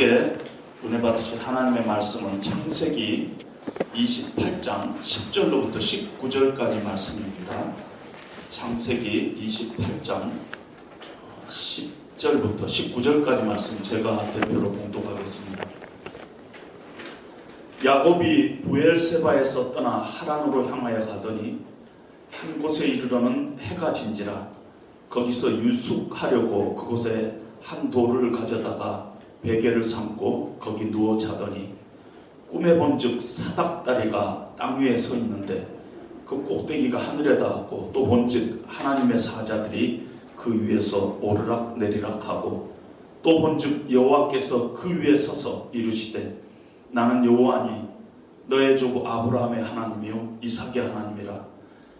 함께 은혜 받으실 하나님의 말씀은 창세기 28장 10절로부터 19절까지 말씀입니다. 창세기 28장 10절부터 19절까지 말씀 제가 대표로 봉독하겠습니다. 야곱이 부엘세바에서 떠나 하란으로 향하여 가더니 한 곳에 이르러는 해가 진지라. 거기서 유숙하려고 그곳에 한 돌을 가져다가 베개를 삼고 거기 누워 자더니 꿈에 본즉 사닥다리가 땅 위에 서 있는데 그 꼭대기가 하늘에 닿았고 또 본즉 하나님의 사자들이 그 위에서 오르락 내리락 하고 또 본즉 여호와께서 그 위에 서서 이르시되 나는 여호와니 너의 조 아브라함의 하나님이요 이삭의 하나님이라.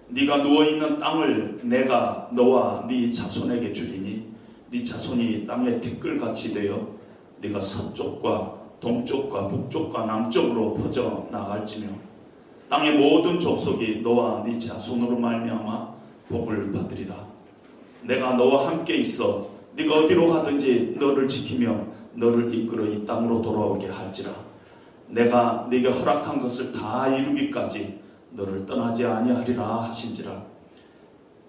네가 누워있는 땅을 내가 너와 네 자손에게 주리니 네 자손이 땅의 티끌같이 되어 네가 서쪽과 동쪽과 북쪽과 남쪽으로 퍼져 나갈지며 땅의 모든 족속이 너와 네 자손으로 말미암아 복을 받으리라. 내가 너와 함께 있어 네가 어디로 가든지 너를 지키며 너를 이끌어 이 땅으로 돌아오게 할지라. 내가 네게 허락한 것을 다 이루기까지 너를 떠나지 아니하리라 하신지라.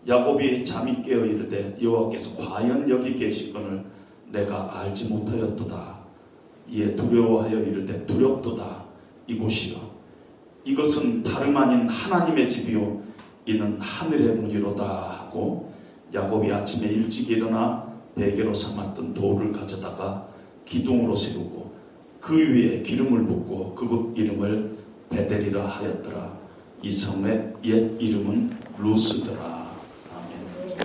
야곱이 잠이 깨어 이르되 여호와께서 과연 여기 계시거늘 내가 알지 못하였도다. 이에 두려워하여 이르되 두렵도다. 이곳이여 이것은 다름 아닌 하나님의 집이요 이는 하늘의 문이로다 하고 야곱이 아침에 일찍 일어나 베개로 삼았던 돌을 가져다가 기둥으로 세우고 그 위에 기름을 붓고 그곳 이름을 베델이라 하였더라. 이 성의 옛 이름은 루스더라. 아멘.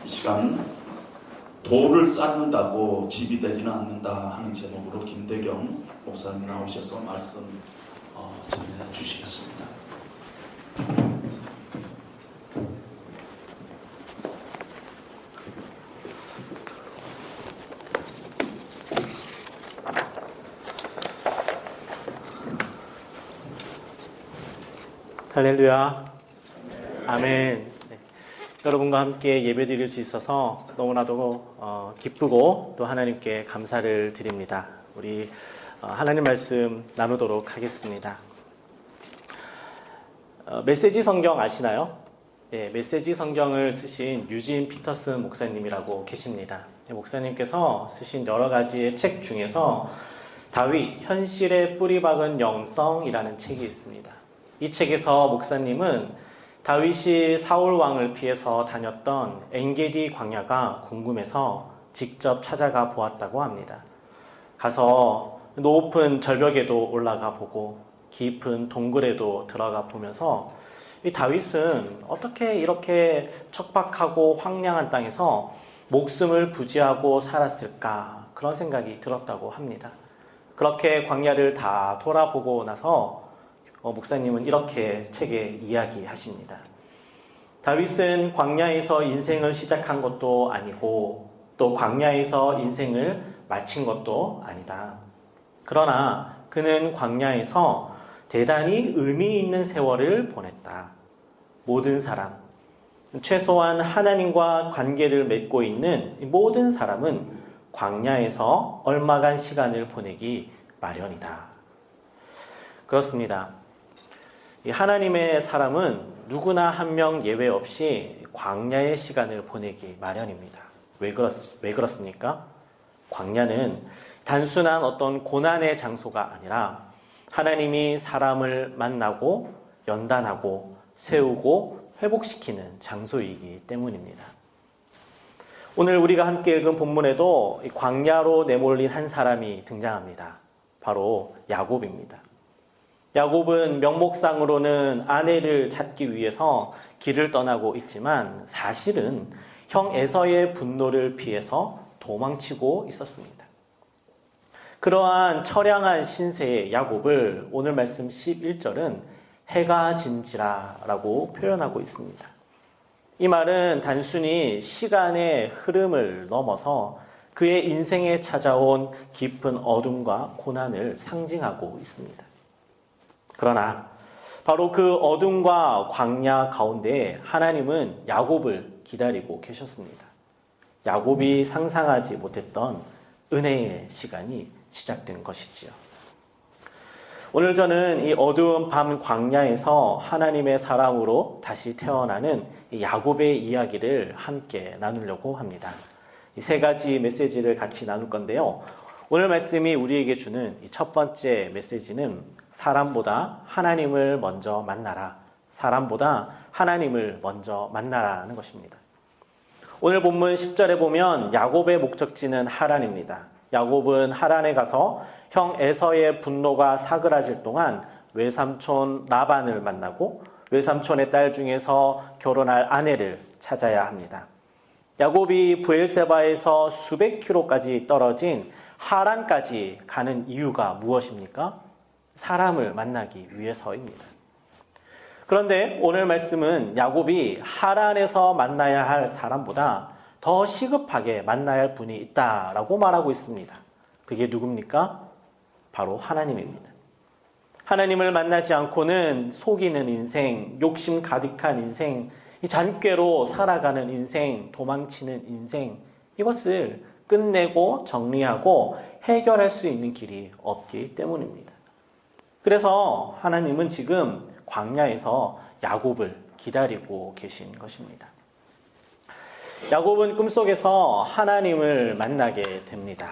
이 시간 돌을 쌓는다고 집이 되지는 않는다 하는 제목으로 김대경 목사님 나오셔서 말씀 전해 주시겠습니다. 할렐루야. 아멘. 네. 여러분과 함께 예배드릴 수 있어서 너무나도 기쁘고 또 하나님께 감사를 드립니다. 우리 하나님 말씀 나누도록 하겠습니다. 메시지 성경 아시나요? 네, 메시지 성경을 쓰신 유진 피터슨 목사님이라고 계십니다. 목사님께서 쓰신 여러 가지의 책 중에서 다윗 현실에 뿌리 박은 영성이라는 책이 있습니다. 이 책에서 목사님은 다윗이 사울 왕을 피해서 다녔던 엔게디 광야가 궁금해서 직접 찾아가 보았다고 합니다. 가서 높은 절벽에도 올라가 보고 깊은 동굴에도 들어가 보면서 이 다윗은 어떻게 이렇게 척박하고 황량한 땅에서 목숨을 부지하고 살았을까 그런 생각이 들었다고 합니다. 그렇게 광야를 다 돌아보고 나서 목사님은 이렇게 책에 이야기하십니다. 다윗은 광야에서 인생을 시작한 것도 아니고 또 광야에서 인생을 마친 것도 아니다. 그러나 그는 광야에서 대단히 의미 있는 세월을 보냈다. 모든 사람, 최소한 하나님과 관계를 맺고 있는 모든 사람은 광야에서 얼마간 시간을 보내기 마련이다. 그렇습니다. 하나님의 사람은 누구나 한 명 예외 없이 광야의 시간을 보내기 마련입니다. 왜 그렇습니까? 광야는 단순한 어떤 고난의 장소가 아니라 하나님이 사람을 만나고 연단하고 세우고 회복시키는 장소이기 때문입니다. 오늘 우리가 함께 읽은 본문에도 광야로 내몰린 한 사람이 등장합니다. 바로 야곱입니다. 야곱은 명목상으로는 아내를 찾기 위해서 길을 떠나고 있지만 사실은 형 에서의 분노를 피해서 도망치고 있었습니다. 그러한 처량한 신세의 야곱을 오늘 말씀 11절은 해가 진지라라고 표현하고 있습니다. 이 말은 단순히 시간의 흐름을 넘어서 그의 인생에 찾아온 깊은 어둠과 고난을 상징하고 있습니다. 그러나 바로 그 어둠과 광야 가운데 하나님은 야곱을 기다리고 계셨습니다. 야곱이 상상하지 못했던 은혜의 시간이 시작된 것이지요. 오늘 저는 이 어두운 밤 광야에서 하나님의 사람으로 다시 태어나는 이 야곱의 이야기를 함께 나누려고 합니다. 이 세 가지 메시지를 같이 나눌 건데요. 오늘 말씀이 우리에게 주는 이 첫 번째 메시지는 사람보다 하나님을 먼저 만나라. 사람보다 하나님을 먼저 만나라는 것입니다. 오늘 본문 10절에 보면 야곱의 목적지는 하란입니다. 야곱은 하란에 가서 형 에서의 분노가 사그라질 동안 외삼촌 라반을 만나고 외삼촌의 딸 중에서 결혼할 아내를 찾아야 합니다. 야곱이 브엘세바에서 수백 킬로까지 떨어진 하란까지 가는 이유가 무엇입니까? 사람을 만나기 위해서입니다. 그런데 오늘 말씀은 야곱이 하란에서 만나야 할 사람보다 더 시급하게 만나야 할 분이 있다라고 말하고 있습니다. 그게 누굽니까? 바로 하나님입니다. 하나님을 만나지 않고는 속이는 인생, 욕심 가득한 인생, 이 잔꾀로 살아가는 인생, 도망치는 인생, 이것을 끝내고 정리하고 해결할 수 있는 길이 없기 때문입니다. 그래서 하나님은 지금 광야에서 야곱을 기다리고 계신 것입니다. 야곱은 꿈속에서 하나님을 만나게 됩니다.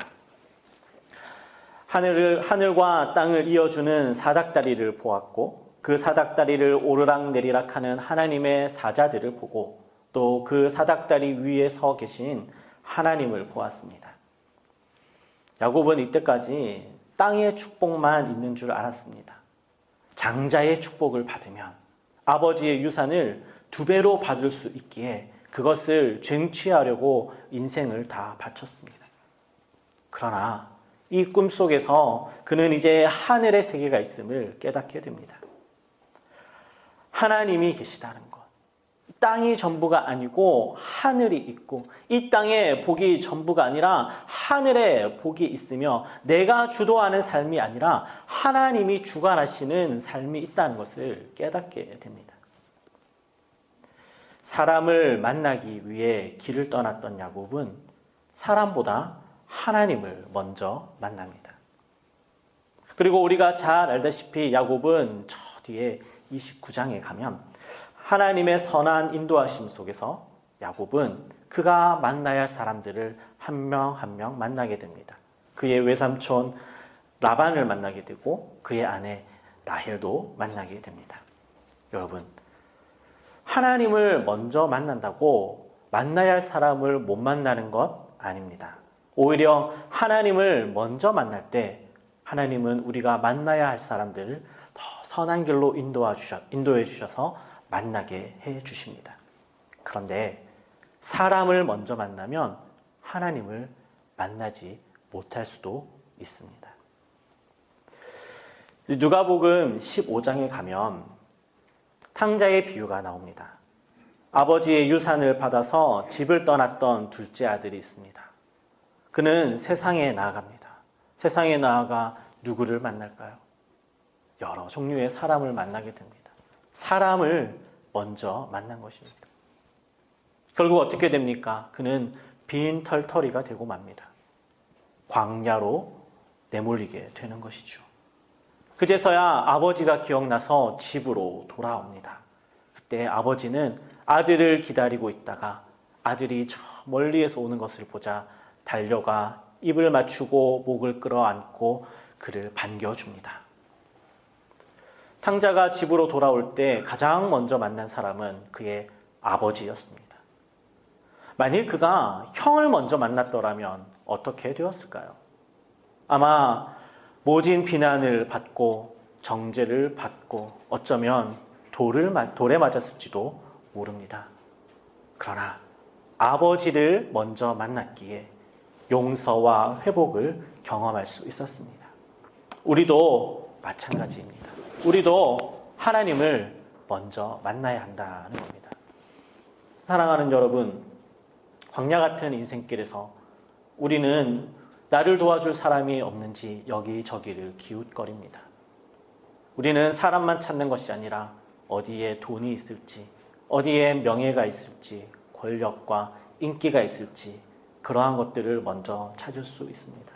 하늘과 땅을 이어주는 사닥다리를 보았고 그 사닥다리를 오르락내리락 하는 하나님의 사자들을 보고 또 그 사닥다리 위에 서 계신 하나님을 보았습니다. 야곱은 이때까지 땅의 축복만 있는 줄 알았습니다. 장자의 축복을 받으면 아버지의 유산을 2배로 받을 수 있기에 그것을 쟁취하려고 인생을 다 바쳤습니다. 그러나 이 꿈속에서 그는 이제 하늘의 세계가 있음을 깨닫게 됩니다. 하나님이 계시다는 것. 땅이 전부가 아니고 하늘이 있고 이 땅에 복이 전부가 아니라 하늘에 복이 있으며 내가 주도하는 삶이 아니라 하나님이 주관하시는 삶이 있다는 것을 깨닫게 됩니다. 사람을 만나기 위해 길을 떠났던 야곱은 사람보다 하나님을 먼저 만납니다. 그리고 우리가 잘 알다시피 야곱은 저 뒤에 29장에 가면 하나님의 선한 인도하심 속에서 야곱은 그가 만나야 할 사람들을 한 명 한 명 만나게 됩니다. 그의 외삼촌 라반을 만나게 되고 그의 아내 라헬도 만나게 됩니다. 여러분, 하나님을 먼저 만난다고 만나야 할 사람을 못 만나는 것 아닙니다. 오히려 하나님을 먼저 만날 때 하나님은 우리가 만나야 할 사람들을 더 선한 길로 인도해 주셔서 만나게 해 주십니다. 그런데 사람을 먼저 만나면 하나님을 만나지 못할 수도 있습니다. 누가복음 15장에 가면 탕자의 비유가 나옵니다. 아버지의 유산을 받아서 집을 떠났던 둘째 아들이 있습니다. 그는 세상에 나아갑니다. 세상에 나아가 누구를 만날까요? 여러 종류의 사람을 만나게 됩니다. 사람을 먼저 만난 것입니다. 결국 어떻게 됩니까? 그는 빈 털터리가 되고 맙니다. 광야로 내몰리게 되는 것이죠. 그제서야 아버지가 기억나서 집으로 돌아옵니다. 그때 아버지는 아들을 기다리고 있다가 아들이 저 멀리에서 오는 것을 보자 달려가 입을 맞추고 목을 끌어안고 그를 반겨줍니다. 탕자가 집으로 돌아올 때 가장 먼저 만난 사람은 그의 아버지였습니다. 만일 그가 형을 먼저 만났더라면 어떻게 되었을까요? 아마 모진 비난을 받고 정죄를 받고 어쩌면 돌에 맞았을지도 모릅니다. 그러나 아버지를 먼저 만났기에 용서와 회복을 경험할 수 있었습니다. 우리도 마찬가지입니다. 우리도 하나님을 먼저 만나야 한다는 겁니다. 사랑하는 여러분, 광야 같은 인생길에서 우리는 나를 도와줄 사람이 없는지 여기저기를 기웃거립니다. 우리는 사람만 찾는 것이 아니라 어디에 돈이 있을지, 어디에 명예가 있을지, 권력과 인기가 있을지 그러한 것들을 먼저 찾을 수 있습니다.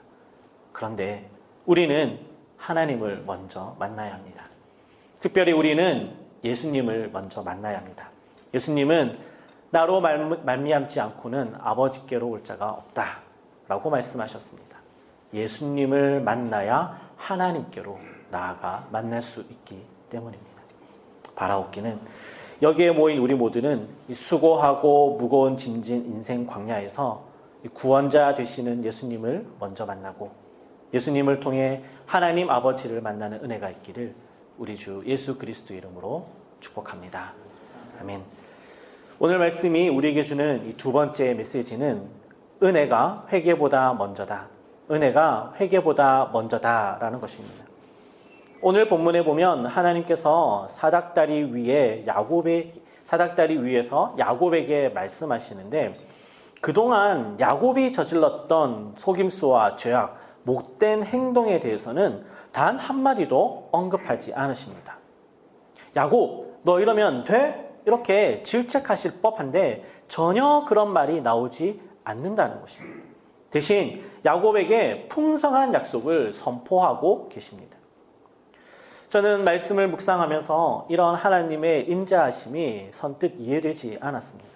그런데 우리는 하나님을 먼저 만나야 합니다. 특별히 우리는 예수님을 먼저 만나야 합니다. 예수님은 나로 말미암지 않고는 아버지께로 올 자가 없다 라고 말씀하셨습니다. 예수님을 만나야 하나님께로 나아가 만날 수 있기 때문입니다. 바라옵기는 여기에 모인 우리 모두는 수고하고 무거운 짐진 인생 광야에서 구원자 되시는 예수님을 먼저 만나고 예수님을 통해 하나님 아버지를 만나는 은혜가 있기를 우리 주 예수 그리스도 이름으로 축복합니다. 아멘. 오늘 말씀이 우리에게 주는 이 두 번째 메시지는 은혜가 회개보다 먼저다. 은혜가 회개보다 먼저다라는 것입니다. 오늘 본문에 보면 하나님께서 사닥다리 위에서 야곱에게 말씀하시는데 그동안 야곱이 저질렀던 속임수와 죄악, 못된 행동에 대해서는 단 한마디도 언급하지 않으십니다. 야곱, 너 이러면 돼? 이렇게 질책하실 법한데 전혀 그런 말이 나오지 않는다는 것입니다. 대신 야곱에게 풍성한 약속을 선포하고 계십니다. 저는 말씀을 묵상하면서 이런 하나님의 인자하심이 선뜻 이해되지 않았습니다.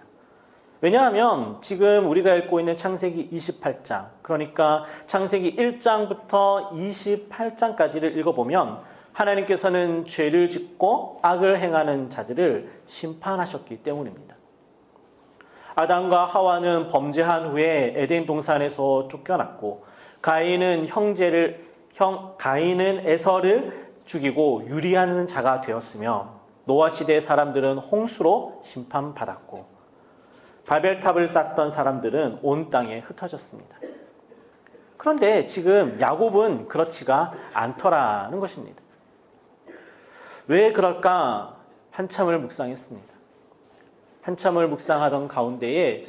왜냐하면 지금 우리가 읽고 있는 창세기 28장, 그러니까 창세기 1장부터 28장까지를 읽어보면 하나님께서는 죄를 짓고 악을 행하는 자들을 심판하셨기 때문입니다. 아담과 하와는 범죄한 후에 에덴 동산에서 쫓겨났고 가인은 에서를 죽이고 유리하는 자가 되었으며 노아 시대의 사람들은 홍수로 심판받았고 바벨탑을 쌓던 사람들은 온 땅에 흩어졌습니다. 그런데 지금 야곱은 그렇지가 않더라는 것입니다. 왜 그럴까 한참을 묵상했습니다. 한참을 묵상하던 가운데에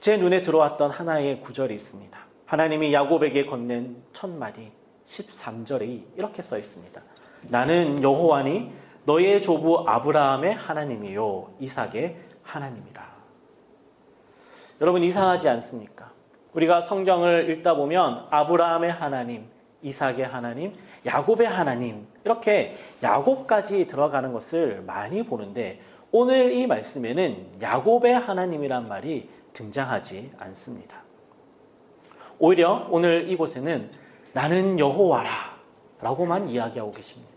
제 눈에 들어왔던 하나의 구절이 있습니다. 하나님이 야곱에게 건넨 첫 마디 13절에 이렇게 써 있습니다. 나는 여호와니 너의 조부 아브라함의 하나님이요 이삭의 하나님이라. 여러분 이상하지 않습니까? 우리가 성경을 읽다 보면 아브라함의 하나님, 이삭의 하나님, 야곱의 하나님 이렇게 야곱까지 들어가는 것을 많이 보는데 오늘 이 말씀에는 야곱의 하나님이란 말이 등장하지 않습니다. 오히려 오늘 이곳에는 나는 여호와라 라고만 이야기하고 계십니다.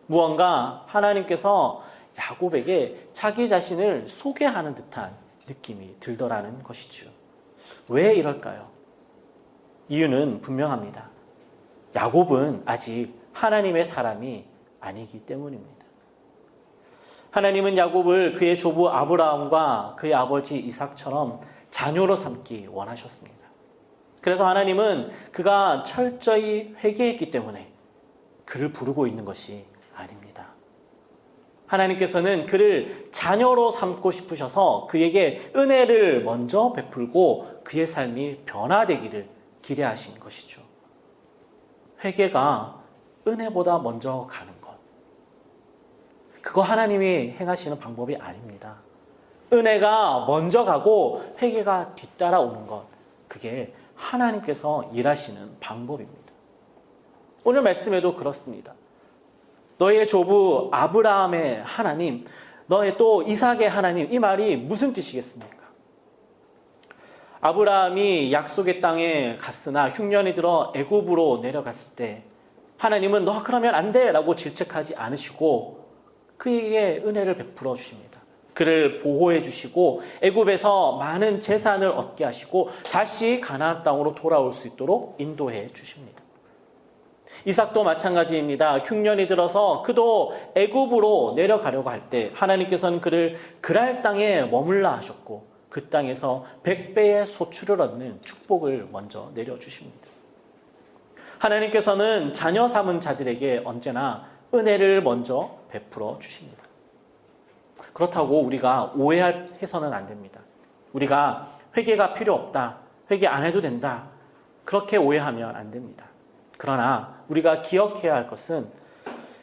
무언가 하나님께서 야곱에게 자기 자신을 소개하는 듯한 느낌이 들더라는 것이죠. 왜 이럴까요? 이유는 분명합니다. 야곱은 아직 하나님의 사람이 아니기 때문입니다. 하나님은 야곱을 그의 조부 아브라함과 그의 아버지 이삭처럼 자녀로 삼기 원하셨습니다. 그래서 하나님은 그가 철저히 회개했기 때문에 그를 부르고 있는 것이 아닙니다. 하나님께서는 그를 자녀로 삼고 싶으셔서 그에게 은혜를 먼저 베풀고 그의 삶이 변화되기를 기대하신 것이죠. 회개가 은혜보다 먼저 가는 것. 그거 하나님이 행하시는 방법이 아닙니다. 은혜가 먼저 가고 회개가 뒤따라오는 것. 그게 하나님께서 일하시는 방법입니다. 오늘 말씀에도 그렇습니다. 너의 조부 아브라함의 하나님, 너의 또 이삭의 하나님, 이 말이 무슨 뜻이겠습니까? 아브라함이 약속의 땅에 갔으나 흉년이 들어 애굽으로 내려갔을 때 하나님은 너 그러면 안 돼 라고 질책하지 않으시고 그에게 은혜를 베풀어 주십니다. 그를 보호해 주시고 애굽에서 많은 재산을 얻게 하시고 다시 가나안 땅으로 돌아올 수 있도록 인도해 주십니다. 이삭도 마찬가지입니다. 흉년이 들어서 그도 애굽으로 내려가려고 할 때 하나님께서는 그를 그랄 땅에 머물라 하셨고 그 땅에서 100배의 소출을 얻는 축복을 먼저 내려주십니다. 하나님께서는 자녀 삼은 자들에게 언제나 은혜를 먼저 베풀어 주십니다. 그렇다고 우리가 오해해서는 안 됩니다. 우리가 회개가 필요 없다, 회개 안 해도 된다, 그렇게 오해하면 안 됩니다. 그러나 우리가 기억해야 할 것은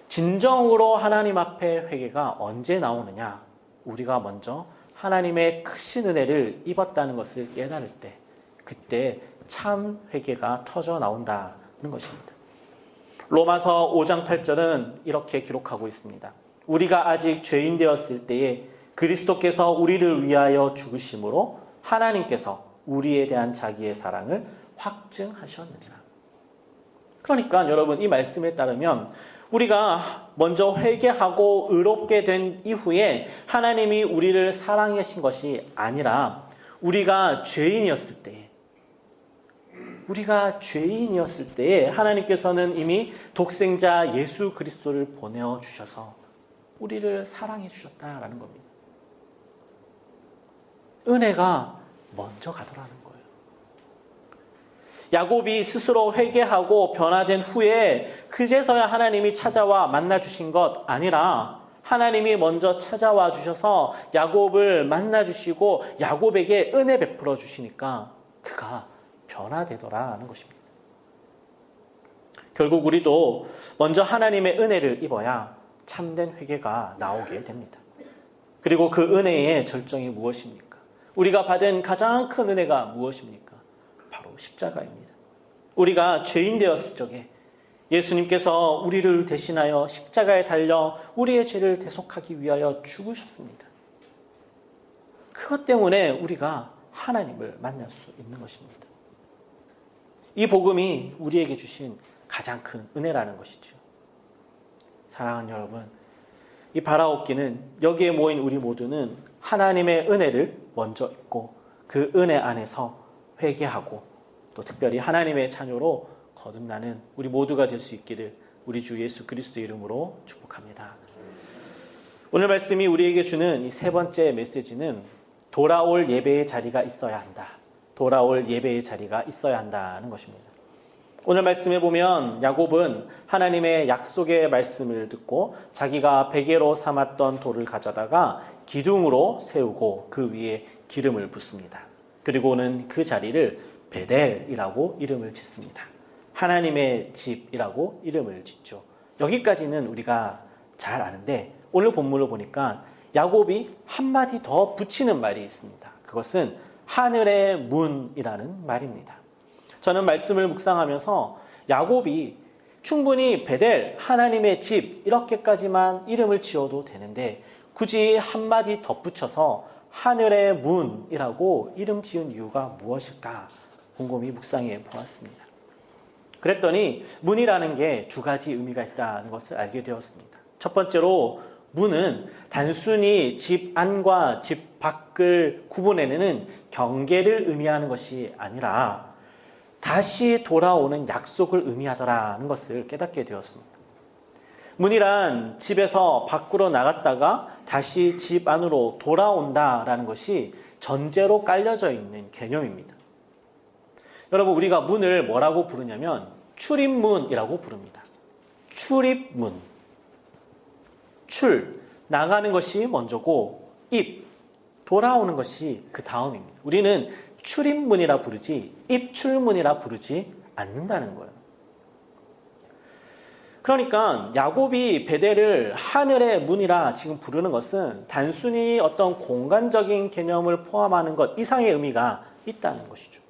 진정으로 하나님 앞에 회개가 언제 나오느냐, 우리가 먼저 하나님의 크신 은혜를 입었다는 것을 깨달을 때 그때 참 회개가 터져 나온다는 것입니다. 로마서 5장 8절은 이렇게 기록하고 있습니다. 우리가 아직 죄인 되었을 때에 그리스도께서 우리를 위하여 죽으심으로 하나님께서 우리에 대한 자기의 사랑을 확증하셨느니라. 그러니까 여러분, 이 말씀에 따르면 우리가 먼저 회개하고 의롭게 된 이후에 하나님이 우리를 사랑하신 것이 아니라 우리가 죄인이었을 때에 하나님께서는 이미 독생자 예수 그리스도를 보내주셔서 우리를 사랑해 주셨다라는 겁니다. 은혜가 먼저 가더라는 거예요. 야곱이 스스로 회개하고 변화된 후에 그제서야 하나님이 찾아와 만나 주신 것 아니라 하나님이 먼저 찾아와 주셔서 야곱을 만나 주시고 야곱에게 은혜 베풀어 주시니까 그가 변화되더라는 것입니다. 결국 우리도 먼저 하나님의 은혜를 입어야 참된 회개가 나오게 됩니다. 그리고 그 은혜의 절정이 무엇입니까? 우리가 받은 가장 큰 은혜가 무엇입니까? 바로 십자가입니다. 우리가 죄인 되었을 적에 예수님께서 우리를 대신하여 십자가에 달려 우리의 죄를 대속하기 위하여 죽으셨습니다. 그것 때문에 우리가 하나님을 만날 수 있는 것입니다. 이 복음이 우리에게 주신 가장 큰 은혜라는 것이죠. 사랑하는 여러분, 이 바라옵기는 여기에 모인 우리 모두는 하나님의 은혜를 먼저 입고 그 은혜 안에서 회개하고 또 특별히 하나님의 자녀로 거듭나는 우리 모두가 될 수 있기를 우리 주 예수 그리스도 이름으로 축복합니다. 오늘 말씀이 우리에게 주는 이 세 번째 메시지는 돌아올 예배의 자리가 있어야 한다. 돌아올 예배의 자리가 있어야 한다는 것입니다. 오늘 말씀에 보면 야곱은 하나님의 약속의 말씀을 듣고 자기가 베개로 삼았던 돌을 가져다가 기둥으로 세우고 그 위에 기름을 붓습니다. 그리고는 그 자리를 베델이라고 이름을 짓습니다. 하나님의 집이라고 이름을 짓죠. 여기까지는 우리가 잘 아는데 오늘 본문을 보니까 야곱이 한마디 더 붙이는 말이 있습니다. 그것은 하늘의 문이라는 말입니다. 저는 말씀을 묵상하면서 야곱이 충분히 베델, 하나님의 집 이렇게까지만 이름을 지어도 되는데 굳이 한마디 덧붙여서 하늘의 문이라고 이름 지은 이유가 무엇일까 곰곰이 묵상해 보았습니다. 그랬더니 문이라는 게 두 가지 의미가 있다는 것을 알게 되었습니다. 첫 번째로 문은 단순히 집 안과 집 밖을 구분해내는 경계를 의미하는 것이 아니라 다시 돌아오는 약속을 의미하더라는 것을 깨닫게 되었습니다. 문이란 집에서 밖으로 나갔다가 다시 집 안으로 돌아온다라는 것이 전제로 깔려져 있는 개념입니다. 여러분, 우리가 문을 뭐라고 부르냐면 출입문이라고 부릅니다. 출입문. 출, 나가는 것이 먼저고 입, 돌아오는 것이 그 다음입니다. 우리는 출입문이라 부르지 입출문이라 부르지 않는다는 거예요. 그러니까 야곱이 베델을 하늘의 문이라 지금 부르는 것은 단순히 어떤 공간적인 개념을 포함하는 것 이상의 의미가 있다는 것이죠.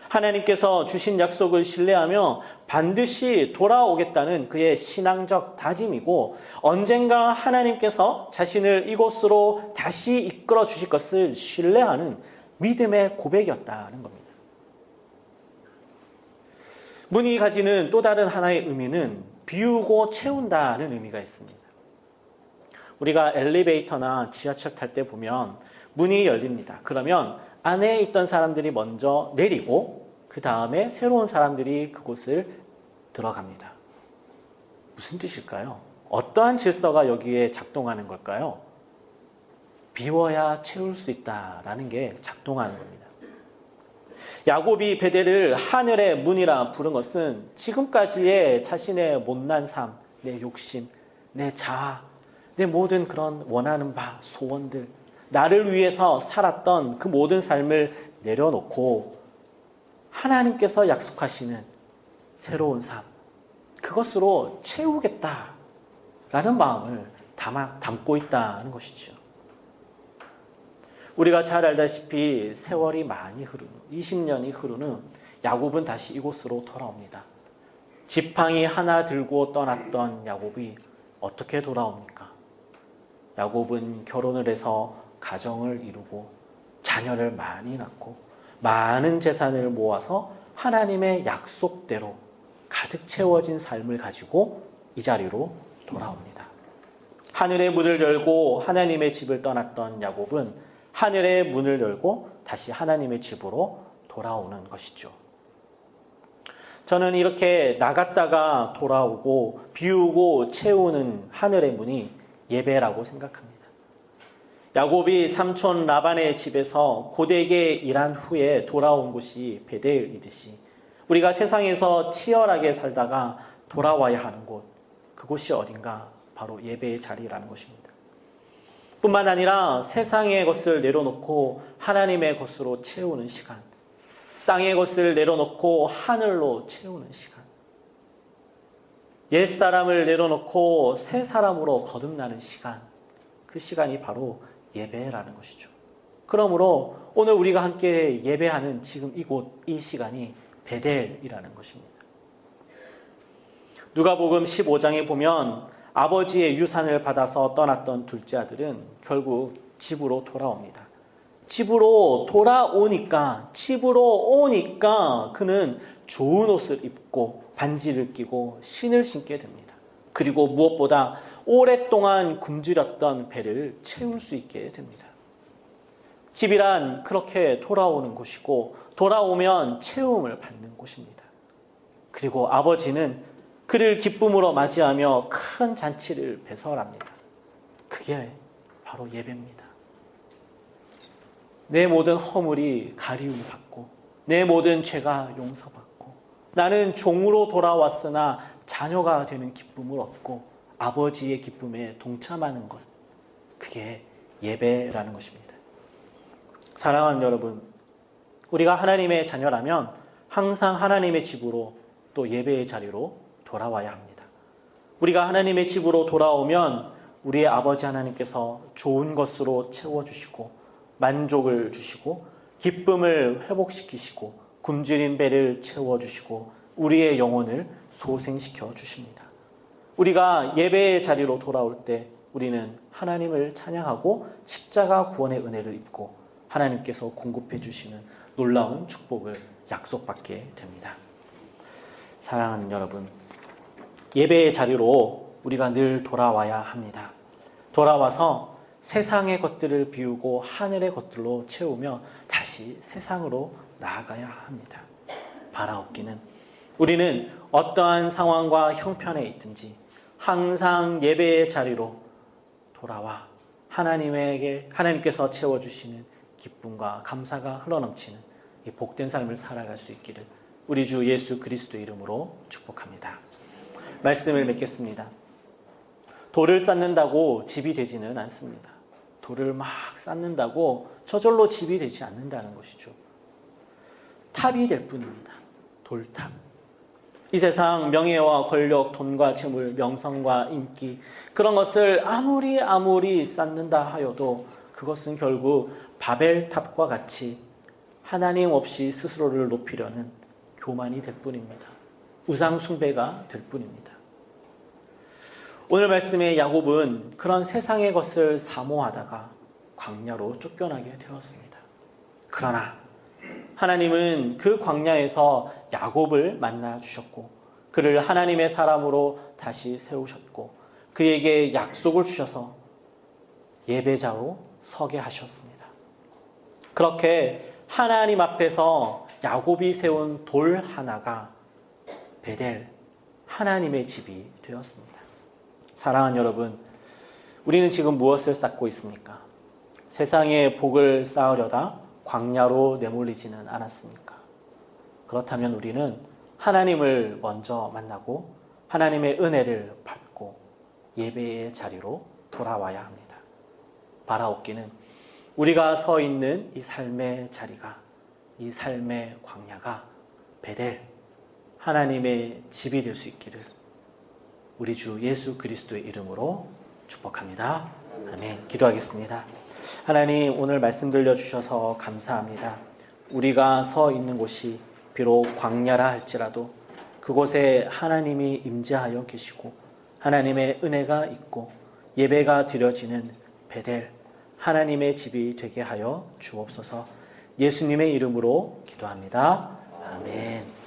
하나님께서 주신 약속을 신뢰하며 반드시 돌아오겠다는 그의 신앙적 다짐이고 언젠가 하나님께서 자신을 이곳으로 다시 이끌어 주실 것을 신뢰하는 믿음의 고백이었다는 겁니다. 문이 가지는 또 다른 하나의 의미는 비우고 채운다는 의미가 있습니다. 우리가 엘리베이터나 지하철 탈 때 보면 문이 열립니다. 그러면 안에 있던 사람들이 먼저 내리고 그 다음에 새로운 사람들이 그곳을 들어갑니다. 무슨 뜻일까요? 어떠한 질서가 여기에 작동하는 걸까요? 비워야 채울 수 있다라는 게 작동하는 겁니다. 야곱이 베델을 하늘의 문이라 부른 것은 지금까지의 자신의 못난 삶, 내 욕심, 내 자아, 내 모든 그런 원하는 바, 소원들, 나를 위해서 살았던 그 모든 삶을 내려놓고 하나님께서 약속하시는 새로운 삶, 그것으로 채우겠다라는 마음을 담고 있다는 것이죠. 우리가 잘 알다시피 세월이 많이 흐른 후 20년이 흐른 후 야곱은 다시 이곳으로 돌아옵니다. 지팡이 하나 들고 떠났던 야곱이 어떻게 돌아옵니까? 야곱은 결혼을 해서 가정을 이루고 자녀를 많이 낳고 많은 재산을 모아서 하나님의 약속대로 가득 채워진 삶을 가지고 이 자리로 돌아옵니다. 하늘의 문을 열고 하나님의 집을 떠났던 야곱은 하늘의 문을 열고 다시 하나님의 집으로 돌아오는 것이죠. 저는 이렇게 나갔다가 돌아오고 비우고 채우는 하늘의 문이 예배라고 생각합니다. 야곱이 삼촌 라반의 집에서 고되게 일한 후에 돌아온 곳이 베델이듯이 우리가 세상에서 치열하게 살다가 돌아와야 하는 곳, 그곳이 어딘가 바로 예배의 자리라는 것입니다. 뿐만 아니라 세상의 것을 내려놓고 하나님의 것으로 채우는 시간, 땅의 것을 내려놓고 하늘로 채우는 시간, 옛사람을 내려놓고 새 사람으로 거듭나는 시간, 그 시간이 바로 예배라는 것이죠. 그러므로 오늘 우리가 함께 예배하는 지금 이곳, 이 시간이 베델이라는 것입니다. 누가복음 15장에 보면 아버지의 유산을 받아서 떠났던 둘째 아들은 결국 집으로 돌아옵니다. 집으로 오니까 그는 좋은 옷을 입고 반지를 끼고 신을 신게 됩니다. 그리고 무엇보다 오랫동안 굶주렸던 배를 채울 수 있게 됩니다. 집이란 그렇게 돌아오는 곳이고 돌아오면 채움을 받는 곳입니다. 그리고 아버지는 그를 기쁨으로 맞이하며 큰 잔치를 배설합니다. 그게 바로 예배입니다. 내 모든 허물이 가리움을 받고 내 모든 죄가 용서받고 나는 종으로 돌아왔으나 자녀가 되는 기쁨을 얻고 아버지의 기쁨에 동참하는 것, 그게 예배라는 것입니다. 사랑하는 여러분, 우리가 하나님의 자녀라면 항상 하나님의 집으로 또 예배의 자리로 돌아와야 합니다. 우리가 하나님의 집으로 돌아오면 우리의 아버지 하나님께서 좋은 것으로 채워주시고 만족을 주시고 기쁨을 회복시키시고 굶주린 배를 채워주시고 우리의 영혼을 소생시켜 주십니다. 우리가 예배의 자리로 돌아올 때 우리는 하나님을 찬양하고 십자가 구원의 은혜를 입고 하나님께서 공급해 주시는 놀라운 축복을 약속받게 됩니다. 사랑하는 여러분, 예배의 자리로 우리가 늘 돌아와야 합니다. 돌아와서 세상의 것들을 비우고 하늘의 것들로 채우며 다시 세상으로 나아가야 합니다. 바라옵기는 우리는 어떠한 상황과 형편에 있든지 항상 예배의 자리로 돌아와 하나님께서 채워주시는 기쁨과 감사가 흘러넘치는 이 복된 삶을 살아갈 수 있기를 우리 주 예수 그리스도의 이름으로 축복합니다. 말씀을 맺겠습니다. 돌을 쌓는다고 집이 되지는 않습니다. 돌을 막 쌓는다고 저절로 집이 되지 않는다는 것이죠. 탑이 될 뿐입니다. 돌탑. 이 세상 명예와 권력, 돈과 재물, 명성과 인기, 그런 것을 아무리 쌓는다 하여도 그것은 결국 바벨탑과 같이 하나님 없이 스스로를 높이려는 교만이 될 뿐입니다. 우상 숭배가 될 뿐입니다. 오늘 말씀의 야곱은 그런 세상의 것을 사모하다가 광야로 쫓겨나게 되었습니다. 그러나 하나님은 그 광야에서 야곱을 만나 주셨고 그를 하나님의 사람으로 다시 세우셨고 그에게 약속을 주셔서 예배자로 서게 하셨습니다. 그렇게 하나님 앞에서 야곱이 세운 돌 하나가 베델, 하나님의 집이 되었습니다. 사랑하는 여러분, 우리는 지금 무엇을 쌓고 있습니까? 세상의 복을 쌓으려다 광야로 내몰리지는 않았습니까? 그렇다면 우리는 하나님을 먼저 만나고 하나님의 은혜를 받고 예배의 자리로 돌아와야 합니다. 바라옵기는 우리가 서 있는 이 삶의 자리가, 이 삶의 광야가 베델, 하나님의 집이 될 수 있기를 우리 주 예수 그리스도의 이름으로 축복합니다. 아멘. 기도하겠습니다. 하나님, 오늘 말씀 들려주셔서 감사합니다. 우리가 서 있는 곳이 비록 광야라 할지라도 그곳에 하나님이 임재하여 계시고 하나님의 은혜가 있고 예배가 드려지는 베델, 하나님의 집이 되게 하여 주옵소서. 예수님의 이름으로 기도합니다. 아멘.